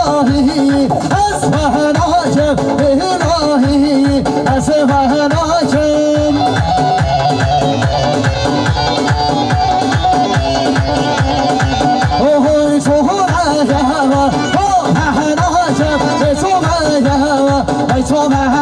إلهي أسفهناكم إلهي أسفهناكم أوه صهنا جهوا صهناكم صهنا جهوا صهناكم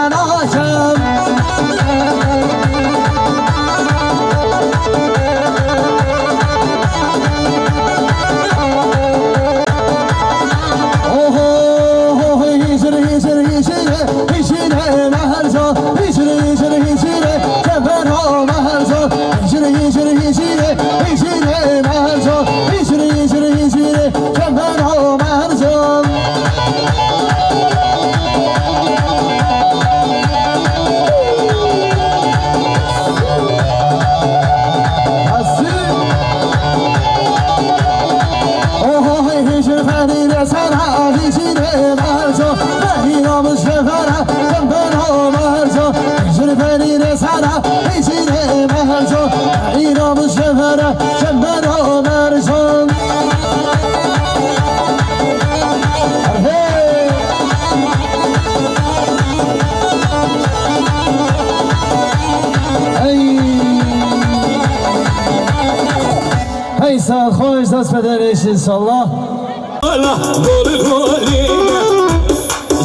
خوش دست بده بهش انشالله الله گل گلینه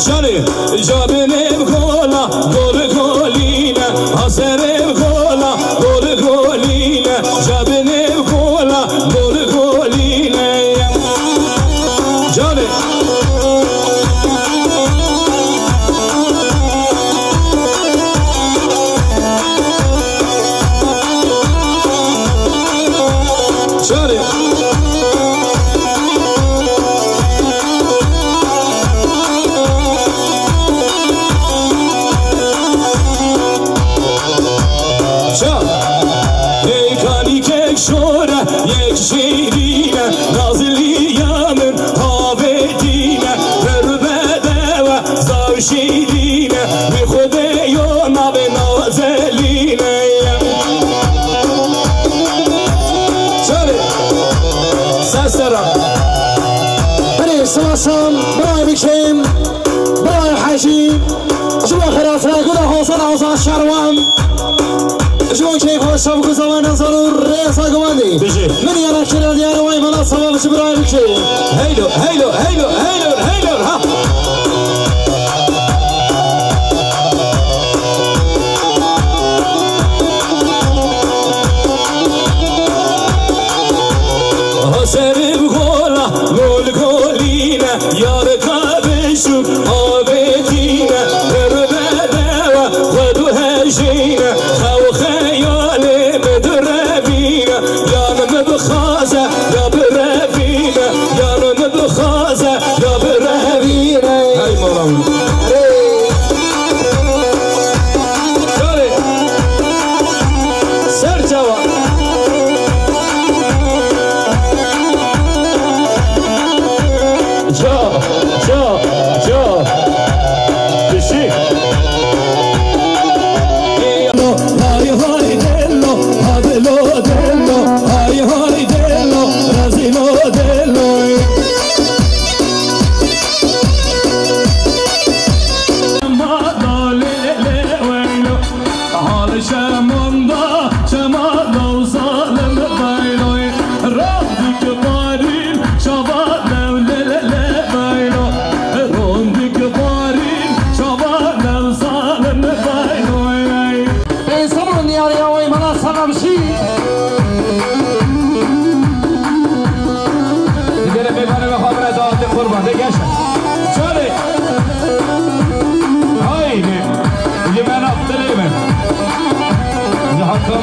جانی جابنم گلا گل گلینه حسرم گلا گل گلینه جابنم گلا گل گلینه جانی برای بکشیم برای حجیم شما خرافنا گل حسن عوضا شروان شما کیف و شب گزمان نظر ریسا گواندی من یارا کلر دیار وای ملا سوالش برای بکشیم هیلو هیلو هیلو هیلو هیلو ها حسرم گلا گل گلینه یار کابشم آبتینه بربده و خودو هجینه خو خیاله بدربینه یانم بخازه یا بربینه یانم بخازه یا بربینه های مولانا سر جوان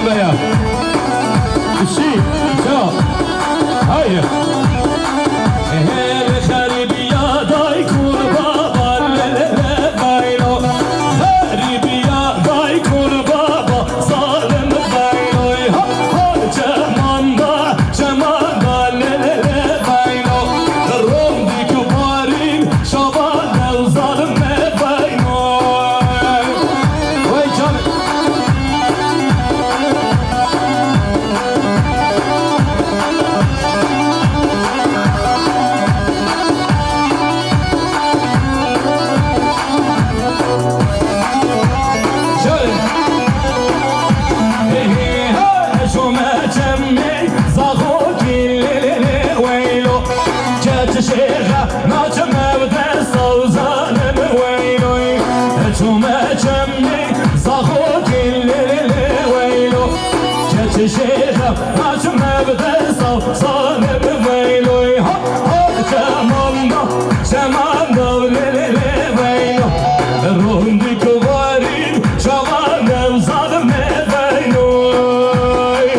Baya. Şey, ya. Hayır. Ehe, kharibiya day kun baba le baylo. Kharibiya day kun baba zalim baylo. Ha jamanda le baylo. Rom dik barin shaban zalim baylo. Vay can. صانم ويلوي ها زمان وليلي ويلو روندي كوارين شوانم ظالم ويلوي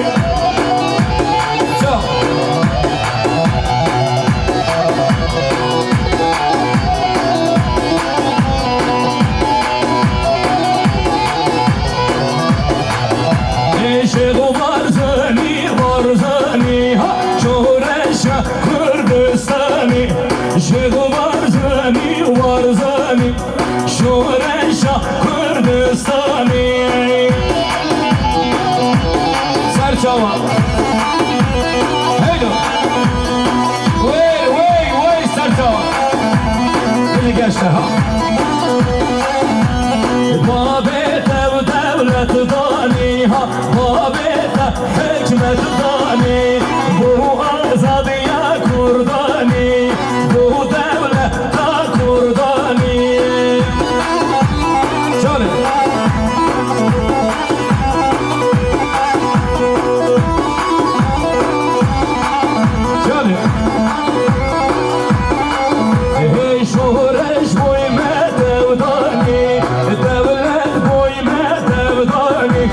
شغو بارزاني ها شورشا كردستاني شغو بارزاني شورشا كردستاني سرچاوا هيدو وي سرچاوا بلي گشته ها بابت دولت دانی ها بابت حکمت دانی بو آزادی کردانی بو دولت کردانی جانب ای شهرش بوی مدودانی دولت بوی مدودانی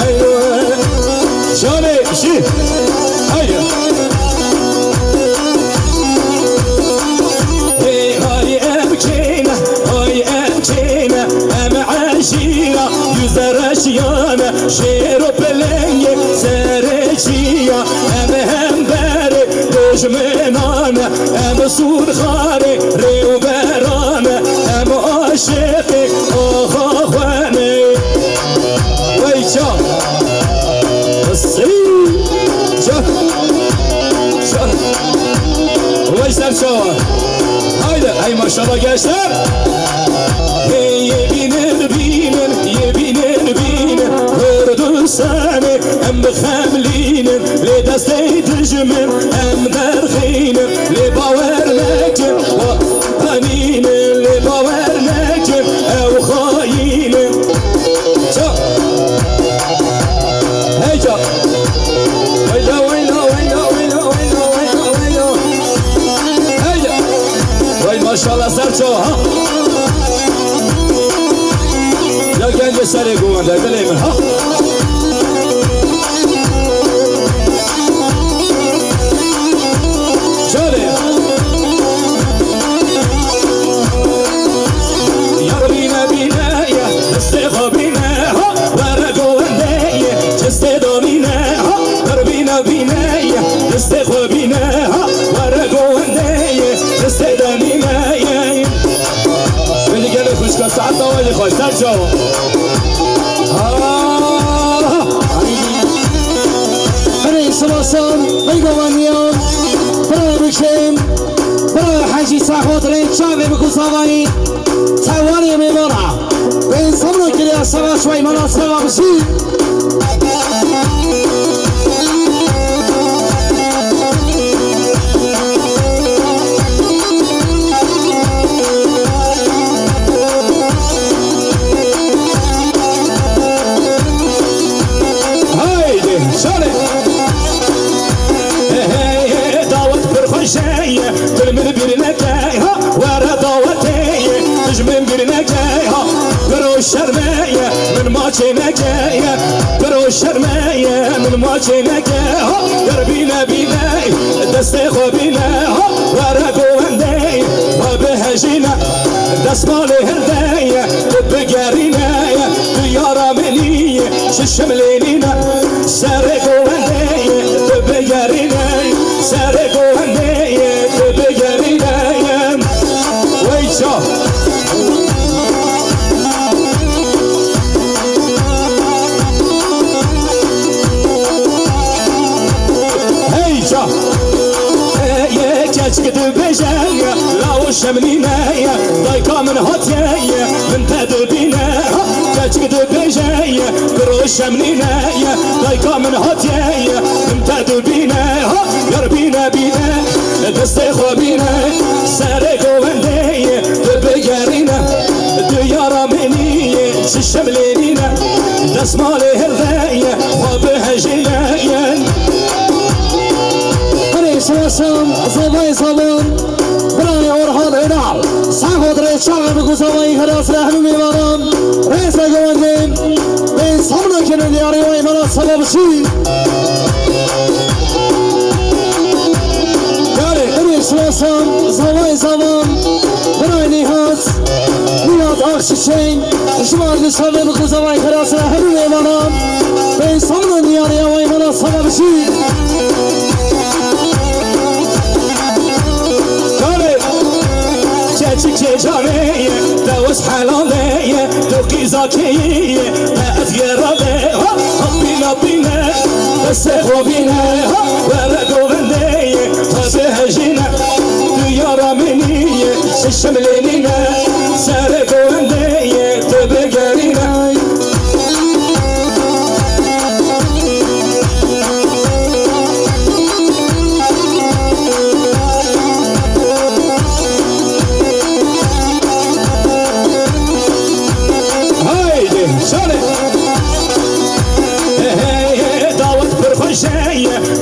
هيلو شامي شي هيا هاي أبكينا أم عشيرة يزر أشيانا شيرو بلني سرشيا أم همبري دجمنانا أم سود خاري ريو برانا أم عاشقي أخواني ويشا ويسر شو هايدا هاي ما شاء الله جاشر يبين كردستاني ام بخاملين لدستي تجمن ام درخين لباور لكن وطنين لباور لكن او خاين هيجا ما شاء الله سرچو ها یا گنج سر گوانده دلیم ها شده یا بینا یا استخو بینا ها برا گوانده جست دومینا ها بر بینا یا استخو بینا ها برا گوانده جست دومینا ساعت دوالی خوش سر شو برای سلاسان بیگوانیان برای بکشیم برای حجی ساخوت رین شاوی بکوساوانی توانی میمانا به این سمنو کلی از سوا شوی مناسب بسی تلمذ برنكايها ورا ضوتي تجمن برنكايها برو الشرمية من ماتشي نكايا برو الشرمية من ماتشي نكايها دربينا بيناي دستيخو بيناها ورا قواندي وبهجينا دسمال هرداية بقرينايا ديارة منية ششملينينا سارقو هنداية بقرينايا سارقو هنداية بقرينايا ويشا هيشا كتب بجاية لا وشمنينايا ضايقة من هاتيايا من تدبيناها كتب بجاية كروش شمنينايا ضايقة من هاتيايا من تدبيناها يربينا بينا دستيخو بينا سارقو هندايا بقارينا ديارة منية ششملينينا دسمالي هردايا وبها جنايا شوشم زبای زبان برای اورهان اینال ساخت رئیس شاق بگوزمایی خلاص رحم میبارم رئیس گوندیم به سامنا کنن دیاری و ایمانا سبب شی برای شوشم زبای زبان برای نیهات نیهات آخششین شمار دشتر بگوزمایی خلاص رحم میبارم به سامنا دیاری و ایمانا سبب شی چه جانیه دوست حلالیه دوکی زاکیه تأثیر رابه بینا بینه بس خوبینه ورگو بندیه تازه هجینه دیارا منیه ششملینینه سرگو بندیه تبگرینه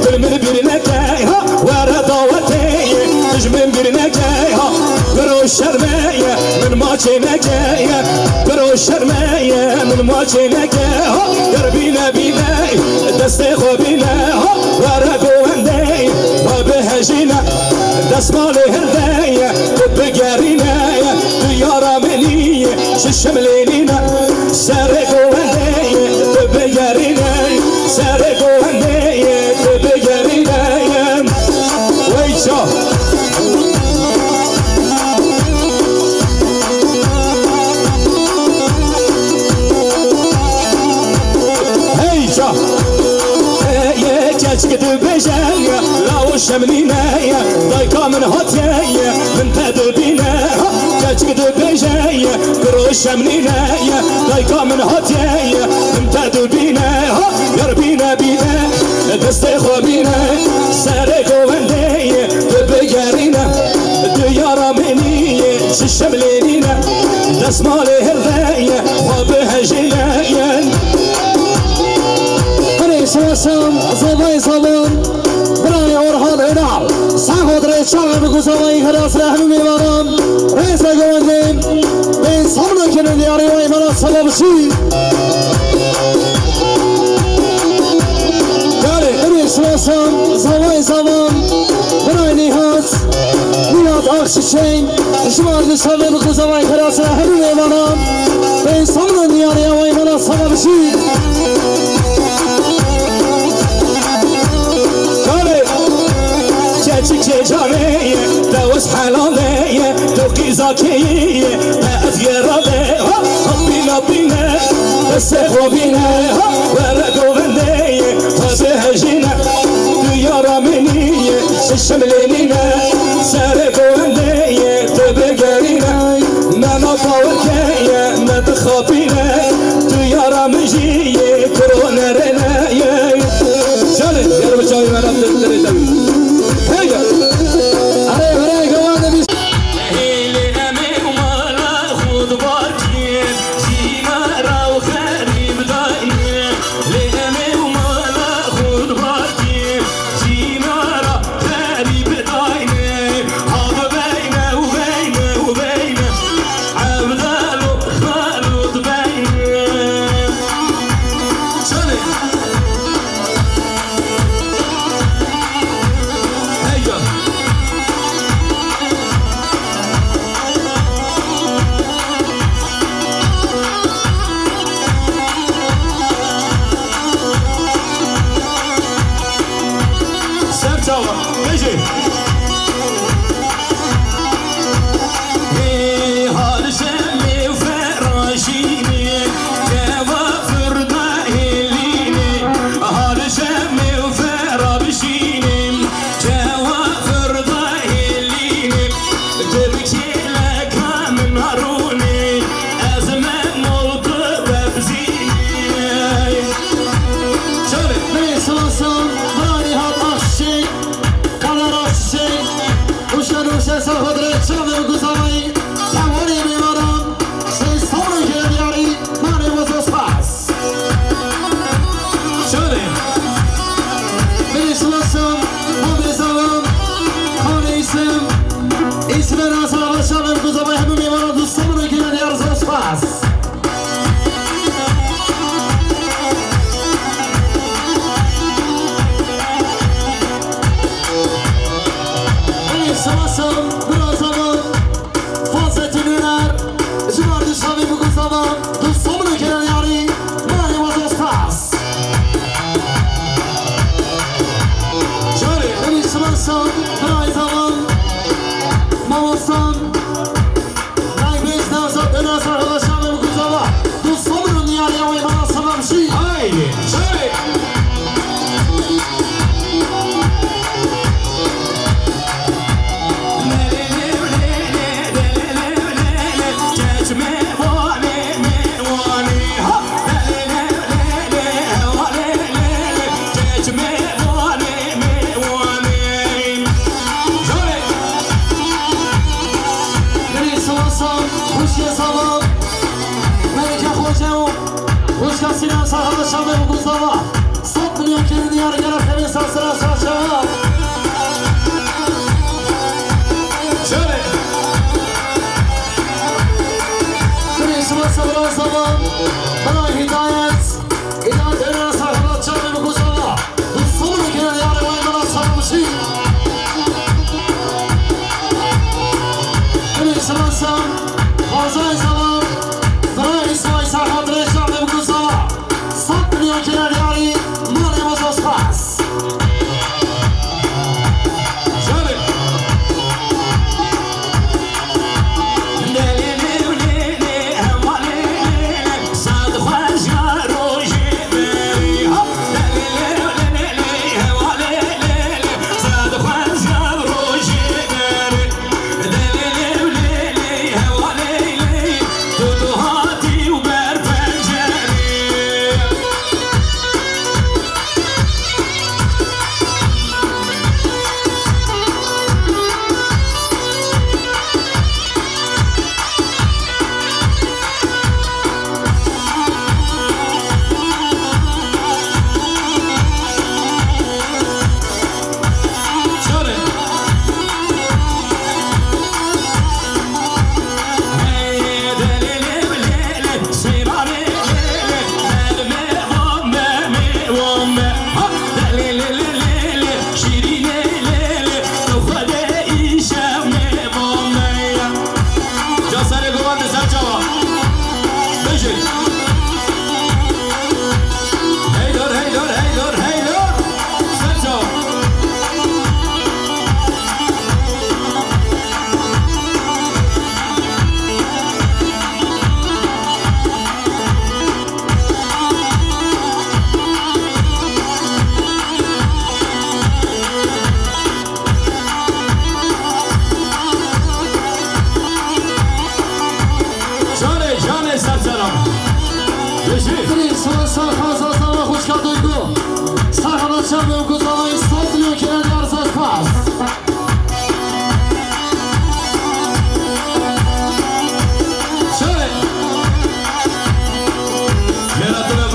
تلمن برنكايها ورا ضواتي تجمن برنكايها برو الشرمية من ماتي نكايا برو الشرمية من ماتي نكايها دربينا بيناي دستيخو بيناها ورا قواندي وبها جينا دسمالي هردايا بقارينايا ديارة منية ششملينينا سارقو هندايا بقارينايا سارقو هندايا بقارينايا ويشا هيشا كتب بجاية لا وشمنينايا ضايقة من هاتيايا من تدبيناها كتب بجاية كروش شمنينايا ضايقة من هاتيايا من تدبيناها يربينا بينا دستيخو بينا سارقو هندايا بقارينا ديارة منية ششملينينا دسمالي هردايا وبها جنايا شوشم زبای زبان برای اورهان اینال ساخت رئیس شاق بگوزمایی خلاص رحم میبارم رئیس گوندیم به سامنا کنن دیاری و ایمانا سبب شی برای شوشم زبای زبان برای نیهات آخششین شمار دشتر بگوزمایی خلاص رحم میبارم به سامنا دیاری و ایمانا سبب شی چه جانیه دوست حلالیه دوکی زاکیه تأثیر رابه بینا بینه بس خوبینه ورگو بندیه تازه هجینه دیارا منیه ششملینینه سرگو بندیه تبگرینه نما باورکیه ندخابینه دیارا مجیه کرونرینه جانه یارو بچاوی من ابدالداری بجي هاد شمي وفراشيني جوا فردا هليني هاد شمي وفراشيني جوا فردا هليني تبكي لك من هاروني أزمن ملطب بزيني شوري بيس وصل هاني هاد أخشي كالا راشي وشكا نوشي سالفدري شامي وقزامي تحواني بمرام سيستوني كيرياري ماني وزوس باس شوري بيس وصل هامي زمان خاني اسم ناسا وشامي وقزامي همو بمرام دوستوني كيرياري زوس باس سواسم برازمان فازت نونر جمارد شامی بگذارم دوستامونو که یاری مانی وزاس پاس شوري سواسم برازمان ماماستان رنگ بیش نوزد نظر خدا شامی بگذارم دوستامونو یاری اوی من سلام شی هاي شوري سینم ساخته شامه و گذارا 100 میلیون کلی دیار گرفت همین سلسله شما شوري بریش و صبر زمان برای هدایت اینا ساخته شامه و گذارا دوستان کلی دیار وای من سلام شی بریش و صبر بازای زمان برای سای ساخته شامه و گذارا 100 میلیون کلی دیاری مالی وزاس پاس شوري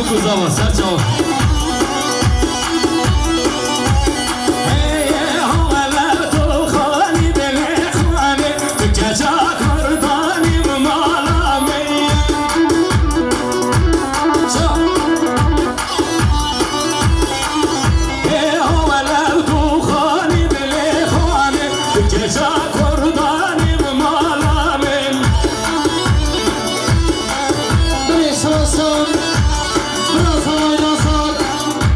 Kuzama, serço.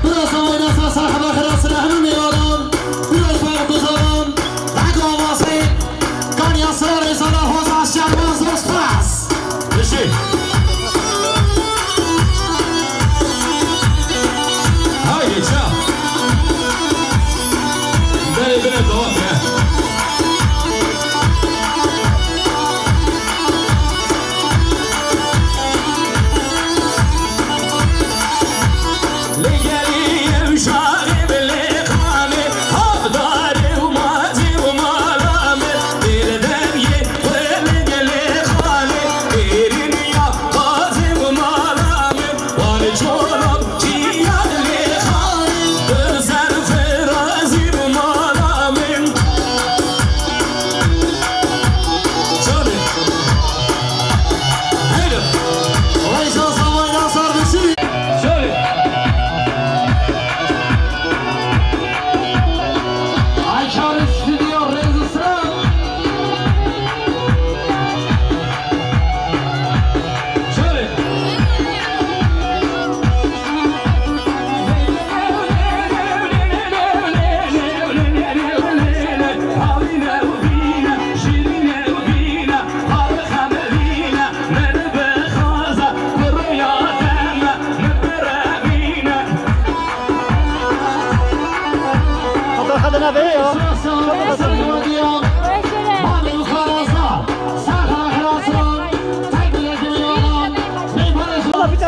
Biraz oynasa sarhaba xirasına hımı mivarım. Biraz var kuzama.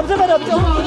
بزبده